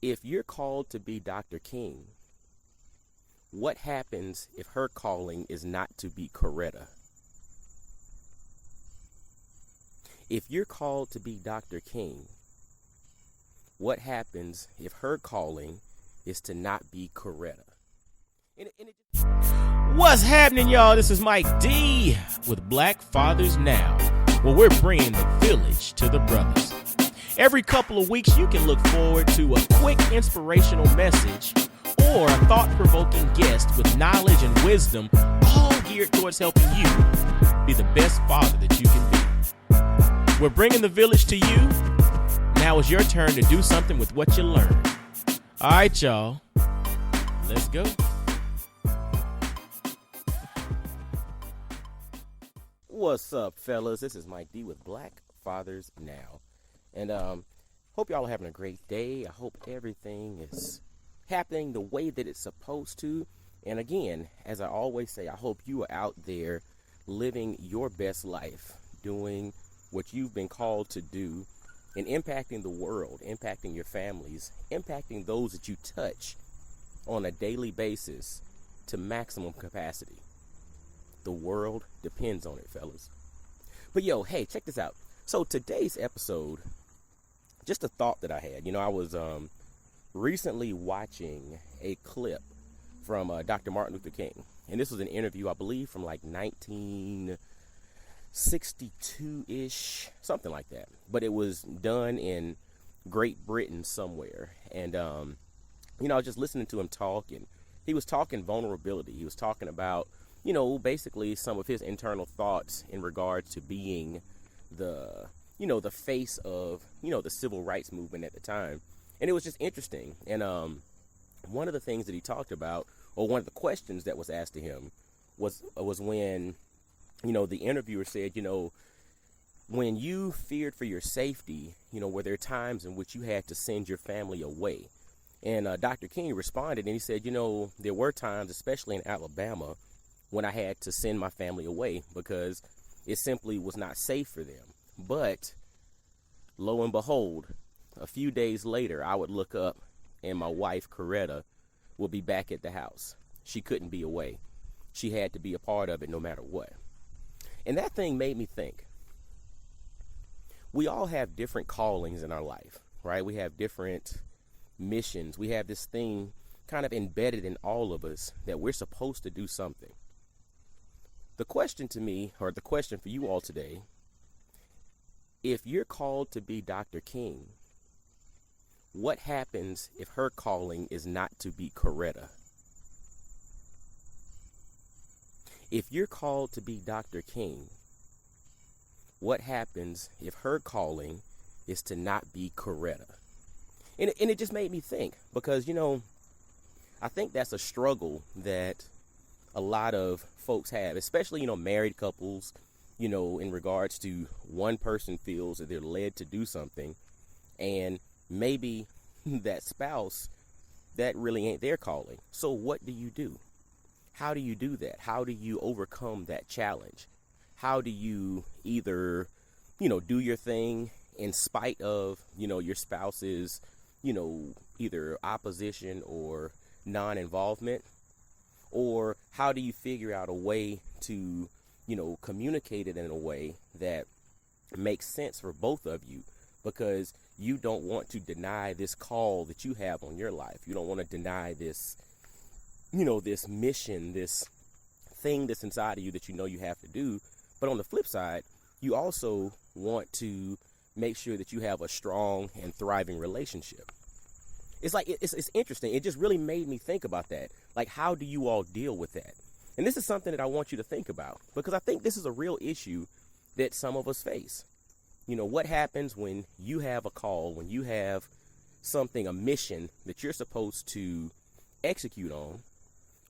If you're called to be Dr. King, what happens if her calling is not to be Coretta? If you're called to be Dr. King, what happens if her calling is to not be Coretta? What's happening, y'all? This is Mike D with Black Fathers Now, where we're bringing the village to the brothers. Every couple of weeks, you can look forward to a quick inspirational message or a thought-provoking guest with knowledge and wisdom, all geared towards helping you be the best father that you can be. We're bringing the village to you. Now it's your turn to do something with what you learned. All right, y'all. Let's go. What's up, fellas? This is Mike D with Black Fathers Now. And hope y'all are having a great day. I hope everything is happening the way that it's supposed to. And again, as I always say, I hope you are out there living your best life, doing what you've been called to do, and impacting the world, impacting your families, impacting those that you touch on a daily basis to maximum capacity. The world depends on it, fellas. But yo, hey, check this out. So today's episode, just a thought that I had. You know, I was recently watching a clip from Dr. Martin Luther King. And this was an interview, I believe, from like 1962-ish, something like that. But it was done in Great Britain somewhere. And, you know, I was just listening to him talk, and he was talking vulnerability. He was talking about, you know, basically some of his internal thoughts in regards to being the face of, the civil rights movement at the time. And it was just interesting. And one of the things that he talked about, or one of the questions that was asked to him was when, the interviewer said, when you feared for your safety, were there times in which you had to send your family away? And Dr. King responded, and he said, there were times, especially in Alabama, when I had to send my family away because it simply was not safe for them. But lo and behold, a few days later, I would look up and my wife, Coretta, would be back at the house. She couldn't be away. She had to be a part of it no matter what. And that thing made me think. We all have different callings in our life, right? We have different missions. We have this thing kind of embedded in all of us that we're supposed to do something. The question to me, or the question for you all today, if you're called to be Dr. King, what happens if her calling is not to be Coretta? If you're called to be Dr. King, what happens if her calling is to not be Coretta? And it just made me think, because, I think that's a struggle that a lot of folks have, especially, married couples, in regards to one person feels that they're led to do something, and maybe that spouse, that really ain't their calling. So what do you do? How do you do that? How do you overcome that challenge? How do you either, do your thing in spite of, your spouse's, either opposition or non-involvement? Or how do you figure out a way to, communicate it in a way that makes sense for both of you? Because you don't want to deny this call that you have on your life. You don't want to deny this, this mission, this thing that's inside of you that you have to do. But on the flip side, you also want to make sure that you have a strong and thriving relationship. It's like, it's interesting. It just really made me think about that. Like, how do you all deal with that? And this is something that I want you to think about, because I think this is a real issue that some of us face. What happens when you have a call, when you have something, a mission that you're supposed to execute on,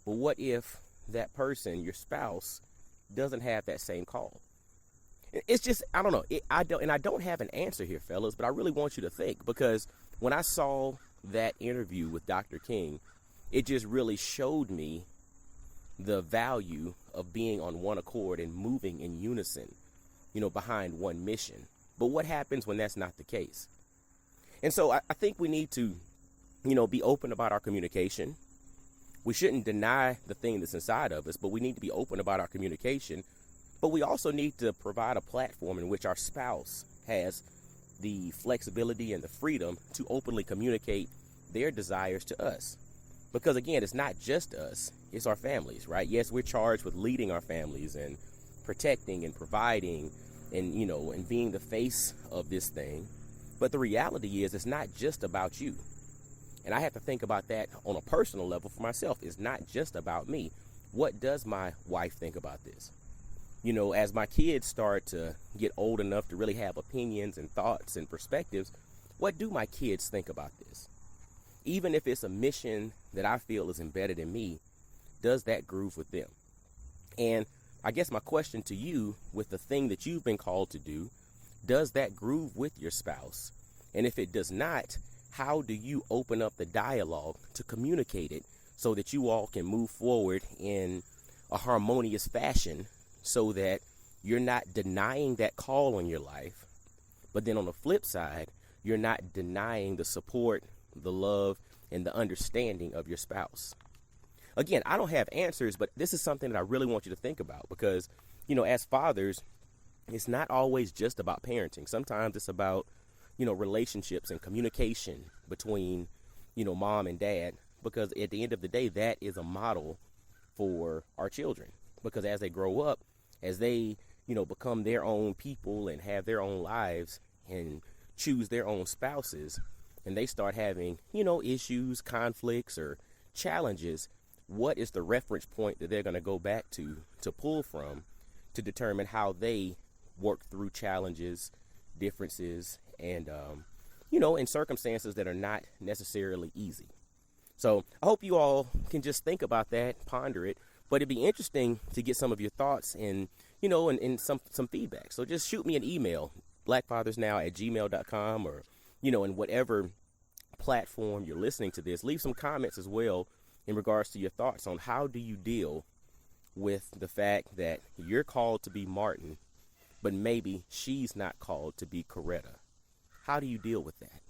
but what if that person, your spouse, doesn't have that same call? It's just, I don't know. I don't have an answer here, fellas, but I really want you to think, because when I saw that interview with Dr. King, it just really showed me the value of being on one accord and moving in unison, behind one mission. But what happens when that's not the case? And so I think we need to be open about our communication. We shouldn't deny the thing that's inside of us, but we need to be open about our communication. But we also need to provide a platform in which our spouse has the flexibility and the freedom to openly communicate their desires to us. Because again, it's not just us, it's our families, right? Yes, we're charged with leading our families and protecting and providing and, and being the face of this thing. But the reality is it's not just about you. And I have to think about that on a personal level for myself. It's not just about me. What does my wife think about this? As my kids start to get old enough to really have opinions and thoughts and perspectives, what do my kids think about this? Even if it's a mission that I feel is embedded in me, does that groove with them? And I guess my question to you with the thing that you've been called to do, does that groove with your spouse? And if it does not, how do you open up the dialogue to communicate it so that you all can move forward in a harmonious fashion so that you're not denying that call on your life, but then on the flip side, you're not denying the support, the love, and the understanding of your spouse? Again, I don't have answers, but this is something that I really want you to think about because, as fathers, it's not always just about parenting. Sometimes it's about, relationships and communication between, mom and dad, because at the end of the day, that is a model for our children. Because as they grow up, as they, become their own people and have their own lives and choose their own spouses, and they start having, issues, conflicts, or challenges, what is the reference point that they're going to go back to pull from to determine how they work through challenges, differences, and, in circumstances that are not necessarily easy. So I hope you all can just think about that, ponder it, but it'd be interesting to get some of your thoughts and, and some feedback. So just shoot me an email, blackfathersnow@gmail.com, or, in whatever platform you're listening to this. Leave some comments as well in regards to your thoughts on how do you deal with the fact that you're called to be Martin, but maybe she's not called to be Coretta. How do you deal with that?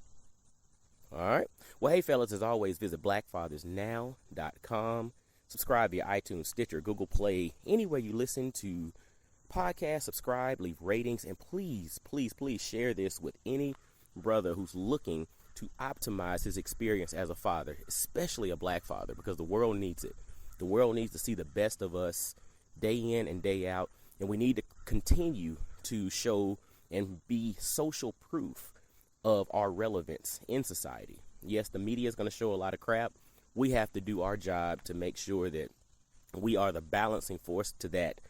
All right. Well, hey, fellas, as always, visit blackfathersnow.com. Subscribe via iTunes, Stitcher, Google Play, anywhere you listen to podcasts. Subscribe, leave ratings, and please, please, please share this with any brother who's looking to optimize his experience as a father, especially a black father, because the world needs it. The world needs to see the best of us day in and day out, and we need to continue to show and be social proof of our relevance in society. Yes, the media is going to show a lot of crap. We have to do our job to make sure that we are the balancing force to that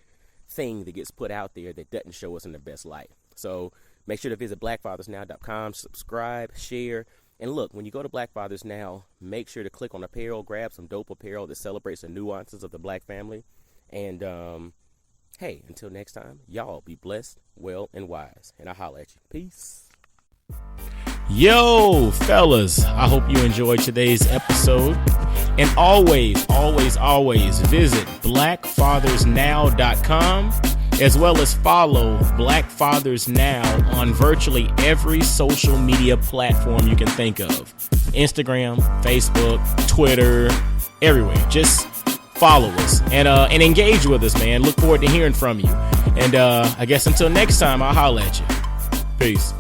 thing that gets put out there that doesn't show us in the best light. So make sure to visit blackfathersnow.com, subscribe, share, and look, when you go to Black Fathers Now, make sure to click on apparel, grab some dope apparel that celebrates the nuances of the black family. And hey, until next time, y'all be blessed, well, and wise. And I'll holla at you. Peace. Yo, fellas, I hope you enjoyed today's episode. And always, always, always visit blackfathersnow.com, as well as follow Black Fathers Now on virtually every social media platform you can think of. Instagram, Facebook, Twitter, everywhere. Just follow us and engage with us, man. Look forward to hearing from you. And I guess until next time, I'll holla at you. Peace.